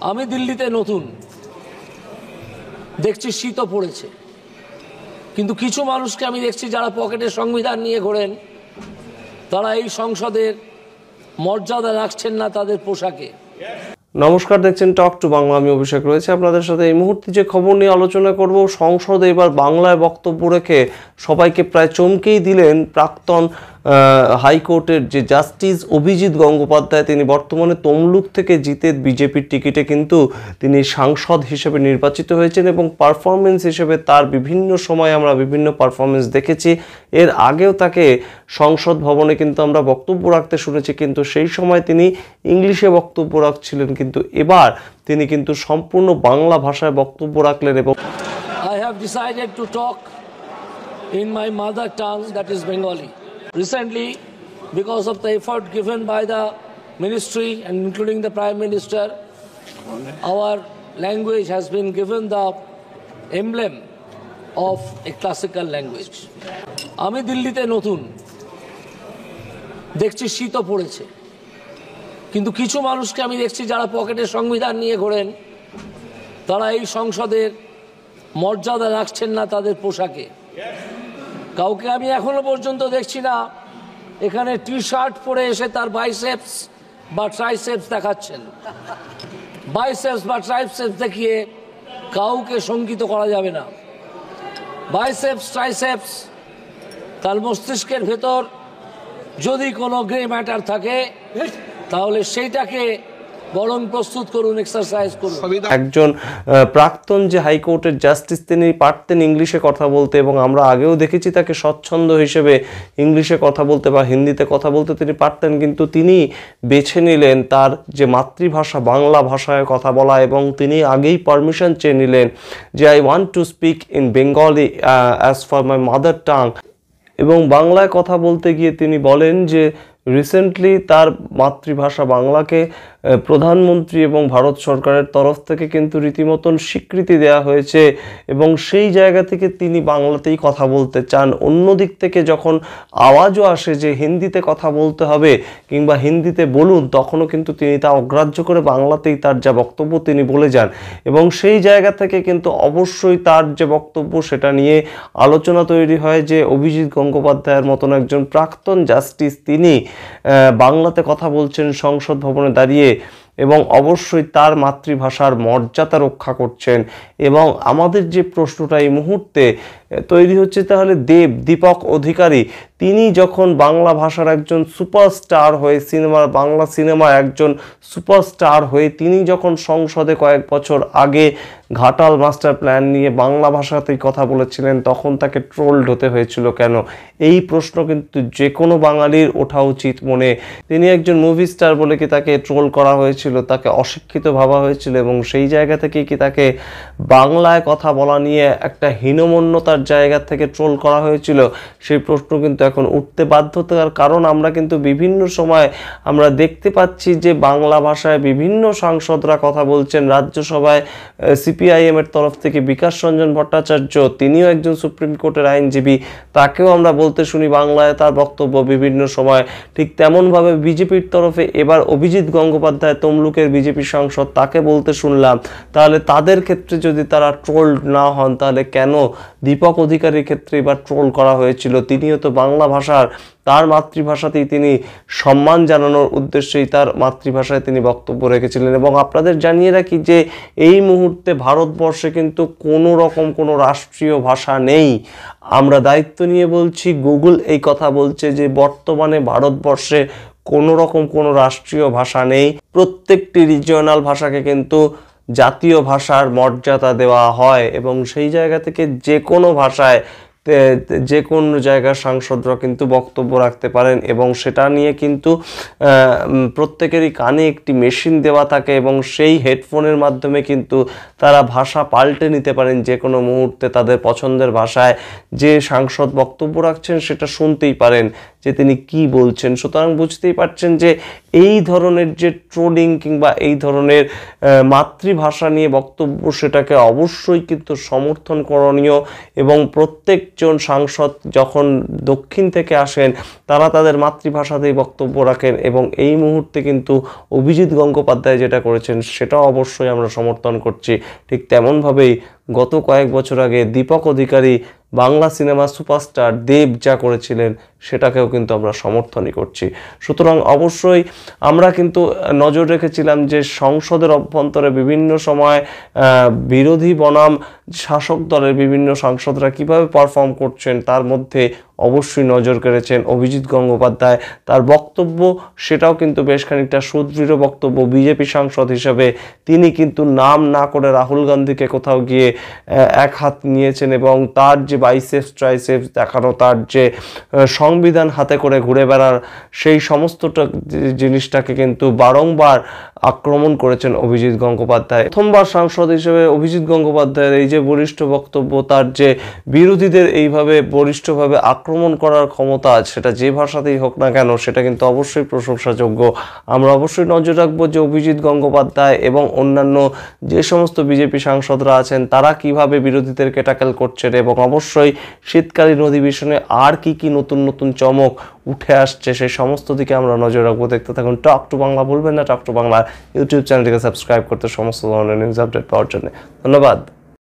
আমি দিল্লিতে নতুন, দেখছি শীতও পড়েছে, কিন্তু কিছু মানুষকে আমি দেখছি যারা পকেটে সংবিধান নিয়ে ঘোরেন, তারা এই সংসদের মর্যাদা রাখছেন না তাদের পোশাকে। নমস্কার, দেখছেন টক টু বাংলা। আমি অভিষেক রয়েছে আপনাদের সাথে। এই মুহূর্তে যে খবর নিয়ে আলোচনা করব, সংসদে এবার বাংলায় বক্তব্য রেখে সবাইকে প্রায় চমকেই দিলেন প্রাক্তন হাইকোর্টের যে জাস্টিস অভিজিৎ গঙ্গোপাধ্যায়। তিনি বর্তমানে তমলুক থেকে জিতে বিজেপির টিকিটে কিন্তু তিনি সাংসদ হিসেবে নির্বাচিত হয়েছেন এবং পারফরমেন্স হিসেবে তার বিভিন্ন সময় আমরা বিভিন্ন পারফরমেন্স দেখেছি। এর আগেও তাকে সংসদ ভবনে কিন্তু আমরা বক্তব্য রাখতে শুনেছি, কিন্তু সেই সময় তিনি ইংলিশে বক্তব্য রাখছিলেন, কিন্তু এবার তিনি কিন্তু সম্পূর্ণ বাংলা ভাষায় বক্তব্য রাখলেন। এবং I have decided to talk in my mother tongue, that is Bengali. Recently, because of the effort given by the ministry and including the Prime Minister, our language has been given the emblem of a classical language. আমি দিল্লিতে নতুন, দেখছি শীতও পড়েছে, কিন্তু কিছু মানুষকে আমি দেখছি যারা পকেটে সংবিধান নিয়ে ঘোরেন, তারা এই সংসদের মর্যাদা রাখছেন না তাদের পোশাকে। কাউকে আমি এখনো পর্যন্ত দেখছি না এখানে টি শার্ট পরে এসে তার বাইসেপস বা ট্রাইসেপস দেখাচ্ছেন। বাইসেপস বা ট্রাইসেপস দেখিয়ে কাউকে শঙ্কিত করা যাবে না। বাইসেপস ট্রাইসেপস, তার মস্তিষ্কের ভেতর যদি কোনো গ্রে ম্যাটার থাকে তাহলে সেইটাকে বরং প্রস্তুত করুন, এক্সারসাইজ করুন। একজন প্রাক্তন যে হাইকোর্টের জাস্টিস, তিনি পারতেন ইংলিশে কথা বলতে এবং আমরা আগেও দেখেছি তাকে স্বচ্ছন্দ হিসেবে ইংলিশে কথা বলতে বা হিন্দিতে কথা বলতে তিনি পারতেন, কিন্তু তিনি বেছে নিলেন তার যে মাতৃভাষা বাংলা ভাষায় কথা বলা এবং তিনি আগেই পারমিশন চেয়ে নিলেন যে I want to speak in Bengali as for my mother tongue. এবং বাংলায় কথা বলতে গিয়ে তিনি বলেন যে রিসেন্টলি তার মাতৃভাষা বাংলাকে প্রধানমন্ত্রী এবং ভারত সরকারের তরফ থেকে কিন্তু রীতিমতন স্বীকৃতি দেওয়া হয়েছে এবং সেই জায়গা থেকে তিনি বাংলাতেই কথা বলতে চান। অন্যদিক থেকে যখন আওয়াজও আসে যে হিন্দিতে কথা বলতে হবে কিংবা হিন্দিতে বলুন, তখনও কিন্তু তিনি তা অগ্রাহ্য করে বাংলাতেই তার যা বক্তব্য তিনি বলে যান এবং সেই জায়গা থেকে কিন্তু অবশ্যই তার যে বক্তব্য সেটা নিয়ে আলোচনা তৈরি হয় যে অভিজিৎ গঙ্গোপাধ্যায়ের মতন একজন প্রাক্তন জাস্টিস তিনি বাংলাতে কথা বলছেন সংসদ ভবনে দাঁড়িয়ে এবং অবশ্যই তার মাতৃভাষার মর্যাদা রক্ষা করছেন। এবং আমাদের যে প্রশ্নটা এই মুহূর্তে তৈরি হচ্ছে, তাহলে দীপক অধিকারী তিনি যখন বাংলা ভাষার একজন সুপারস্টার হয়ে বাংলা সিনেমার একজন সুপারস্টার হয়ে তিনি যখন সংসদে কয়েক বছর আগে ঘাটাল মাস্টার প্ল্যান নিয়ে বাংলা ভাষাতেই কথা বলেছিলেন, তখন তাকে ট্রোলড হতে হয়েছিল কেন? এই প্রশ্ন কিন্তু যে কোনো বাঙালির ওঠা উচিত মনে। তিনি একজন মুভি স্টার বলে কি তাকে ট্রোল করা হয়েছিল, তাকে অশিক্ষিত ভাবা হয়েছিল এবং সেই জায়গা থেকে কি তাকে বাংলায় কথা বলা নিয়ে একটা হীনমন্যতার জায়গা থেকে ট্রোল করা হয়েছিল? সেই প্রশ্ন কিন্তু এখন উঠতে বাধ্য। তার কারণ আমরা কিন্তু বিভিন্ন সময় আমরা দেখতে পাচ্ছি যে বাংলা ভাষায় বিভিন্ন সাংসদরা কথা বলছেন। রাজ্যসভায় সিপিআইএম এর তরফ থেকে বিকাশ রঞ্জন ভট্টাচার্য, তিনিও একজন সুপ্রিম কোর্টের আইনজীবী, তাকেও আমরা বলতে শুনি বাংলায় তার বক্তব্য বিভিন্ন সময়। ঠিক তেমনভাবে বিজেপির তরফে এবার অভিজিৎ গঙ্গোপাধ্যায় তমলুকের বিজেপি সাংসদ, তাকে বলতে শুনলাম। তাহলে তাদের ক্ষেত্রে যদি তারা ট্রোলড না হন, তাহলে কেন দীপক অধিকারীর ক্ষেত্রে এবার ট্রোল করা হয়েছিল? তিনিও তো বাংলা ভাষার তার মাতৃভাষাতেই তিনি সম্মান জানানোর উদ্দেশ্যেই তার মাতৃভাষায় তিনি বক্তব্য রেখেছিলেন। এবং আপনাদের জানিয়ে রাখি যে এই মুহূর্তে ভারতবর্ষে কিন্তু কোনো রকম কোনো রাষ্ট্রীয় ভাষা নেই। আমরা দায়িত্ব নিয়ে বলছি, গুগল এই কথা বলছে যে বর্তমানে ভারতবর্ষে কোনো রকম কোনো রাষ্ট্রীয় ভাষা নেই। প্রত্যেকটি রিজিওনাল ভাষাকে কিন্তু জাতীয় ভাষার মর্যাদা দেওয়া হয় এবং সেই জায়গা থেকে যে কোনো ভাষায় যে কোনো জায়গার সাংসদরা কিন্তু বক্তব্য রাখতে পারেন এবং সেটা নিয়ে কিন্তু প্রত্যেকেরই কানে একটি মেশিন দেওয়া থাকে এবং সেই হেডফোনের মাধ্যমে কিন্তু তারা ভাষা পাল্টে নিতে পারেন যে কোনো মুহূর্তে তাদের পছন্দের ভাষায়। যে সাংসদ বক্তব্য রাখছেন সেটা শুনতেই পারেন যে তিনি কি বলছেন। সুতরাং বুঝতেই পারছেন যে এই ধরনের যে ট্রোলিং কিংবা এই ধরনের মাতৃভাষা নিয়ে বক্তব্য, সেটাকে অবশ্যই কিন্তু সমর্থন করণীয়। এবং প্রত্যেকজন সাংসদ যখন দক্ষিণ থেকে আসেন তারা তাদের মাতৃভাষাতেই বক্তব্য রাখেন, এবং এই মুহূর্তে কিন্তু অভিজিৎ গঙ্গোপাধ্যায় যেটা করেছেন সেটাও অবশ্যই আমরা সমর্থন করছি। ঠিক তেমনভাবেই গত কয়েক বছর আগে দীপক অধিকারী বাংলা সিনেমা সুপারস্টার দেব যা করেছিলেন সেটাকেও কিন্তু আমরা সমর্থনই করছি। সুতরাং অবশ্যই আমরা কিন্তু নজর রেখেছিলাম যে সংসদের অভ্যন্তরে বিভিন্ন সময় বিরোধী বনাম শাসক দলের বিভিন্ন সাংসদরা কিভাবে পারফর্ম করছেন, তার মধ্যে অবশ্যই নজর কেড়েছেন অভিজিৎ গঙ্গোপাধ্যায়। তার বক্তব্য সেটাও কিন্তু বেশ খানিকটা সুদৃঢ় বক্তব্য। বিজেপি সাংসদ হিসেবে তিনি কিন্তু নাম না করে রাহুল গান্ধীকে কোথাও গিয়ে এক হাত নিয়েছেন, এবং তার যে বাইসেপস ট্রাইসেপস দেখানো, তার যে সংবিধান হাতে করে ঘুরে বেড়ার সেই সমস্তটা জিনিসটাকে কিন্তু বারংবার আক্রমণ করেছেন অভিজিৎ গঙ্গোপাধ্যায়। প্রথমবার সাংসদ হিসেবে অভিজিৎ গঙ্গোপাধ্যায়ের এই যে বলিষ্ঠ বক্তব্য, তার যে বিরোধীদের এইভাবে বলিষ্ঠভাবে আক্রমণ করার ক্ষমতা, সেটা যে ভাষাতেই হোক না কেন, সেটা কিন্তু অবশ্যই প্রশংসাযোগ্য। আমরা অবশ্যই নজর রাখবো যে অভিজিৎ গঙ্গোপাধ্যায় এবং অন্যান্য যে সমস্ত বিজেপি সাংসদরা আছেন তারা কিভাবে বিরোধীদেরকে ট্যাকেল করছেন, এবং অবশ্যই শীতকালীন অধিবেশনে আর কি কি নতুন নতুন চমক উঠে আসছে সেই সমস্ত দিকে আমরা নজর রাখবো। দেখতে থাকুন টক টু বাংলা। ভুলবেন না টক টু বাংলা ইউটিউব চ্যানেলটিকে সাবস্ক্রাইব করতে সমস্ত ধরনের নিউজ আপডেট পাওয়ার জন্য। ধন্যবাদ।